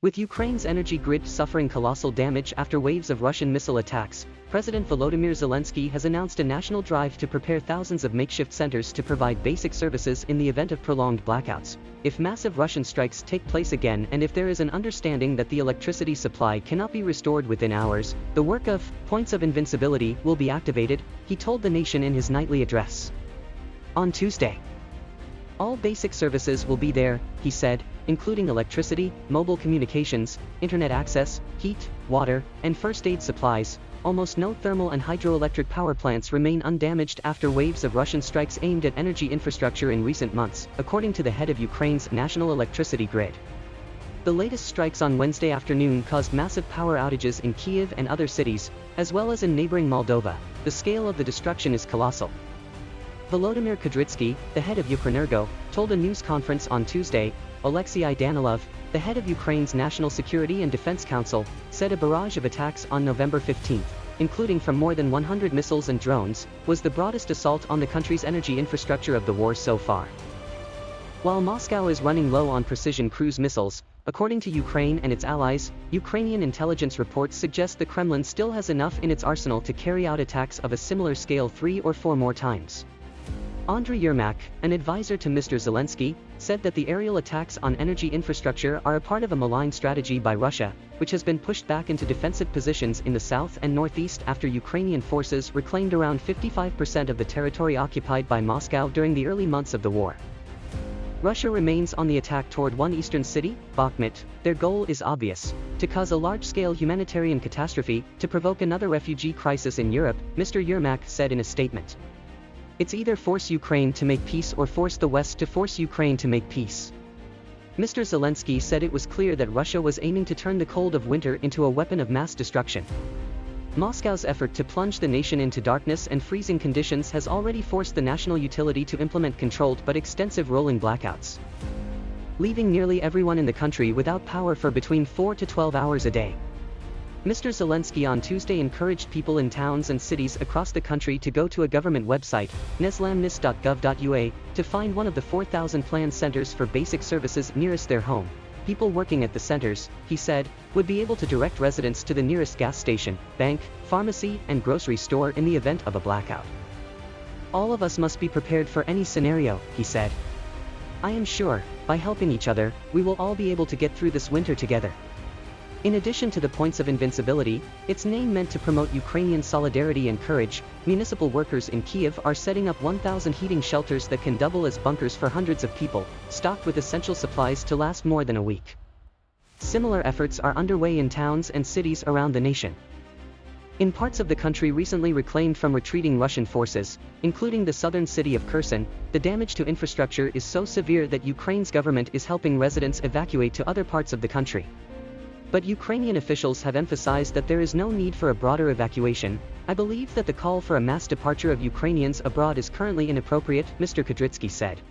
With Ukraine's energy grid suffering colossal damage after waves of Russian missile attacks, President Volodymyr Zelensky has announced a national drive to prepare thousands of makeshift centers to provide basic services in the event of prolonged blackouts. If massive Russian strikes take place again and if there is an understanding that the electricity supply cannot be restored within hours, the work of points of invincibility will be activated, he told the nation in his nightly address. On Tuesday, all basic services will be there, he said, including electricity, mobile communications, internet access, heat, water, and first aid supplies. Almost no thermal and hydroelectric power plants remain undamaged after waves of Russian strikes aimed at energy infrastructure in recent months, according to the head of Ukraine's national electricity grid. The latest strikes on Wednesday afternoon caused massive power outages in Kyiv and other cities, as well as in neighboring Moldova. The scale of the destruction is colossal. Volodymyr Kudrytsky, the head of Ukrenergo, told a news conference on Tuesday. Alexei Danilov, the head of Ukraine's National Security and Defense Council, said a barrage of attacks on November 15, including from more than 100 missiles and drones, was the broadest assault on the country's energy infrastructure of the war so far. While Moscow is running low on precision cruise missiles, according to Ukraine and its allies, Ukrainian intelligence reports suggest the Kremlin still has enough in its arsenal to carry out attacks of a similar scale 3 or 4 more times. Andriy Yermak, an advisor to Mr. Zelensky, said that the aerial attacks on energy infrastructure are a part of a malign strategy by Russia, which has been pushed back into defensive positions in the south and northeast after Ukrainian forces reclaimed around 55% of the territory occupied by Moscow during the early months of the war. Russia remains on the attack toward one eastern city, Bakhmut. Their goal is obvious: to cause a large-scale humanitarian catastrophe, to provoke another refugee crisis in Europe, Mr. Yermak said in a statement. It's either force Ukraine to make peace or force the West to force Ukraine to make peace. Mr. Zelensky said it was clear that Russia was aiming to turn the cold of winter into a weapon of mass destruction. Moscow's effort to plunge the nation into darkness and freezing conditions has already forced the national utility to implement controlled but extensive rolling blackouts, leaving nearly everyone in the country without power for between 4 to 12 hours a day. Mr. Zelensky on Tuesday encouraged people in towns and cities across the country to go to a government website, neslamnis.gov.ua, to find one of the 4,000 planned centers for basic services nearest their home. People working at the centers, he said, would be able to direct residents to the nearest gas station, bank, pharmacy, and grocery store in the event of a blackout. All of us must be prepared for any scenario, he said. I am sure, by helping each other, we will all be able to get through this winter together. In addition to the points of invincibility, its name meant to promote Ukrainian solidarity and courage, municipal workers in Kyiv are setting up 1,000 heating shelters that can double as bunkers for hundreds of people, stocked with essential supplies to last more than a week. Similar efforts are underway in towns and cities around the nation. In parts of the country recently reclaimed from retreating Russian forces, including the southern city of Kherson, the damage to infrastructure is so severe that Ukraine's government is helping residents evacuate to other parts of the country. But Ukrainian officials have emphasized that there is no need for a broader evacuation. I believe that the call for a mass departure of Ukrainians abroad is currently inappropriate, Mr. Kudrytsky said.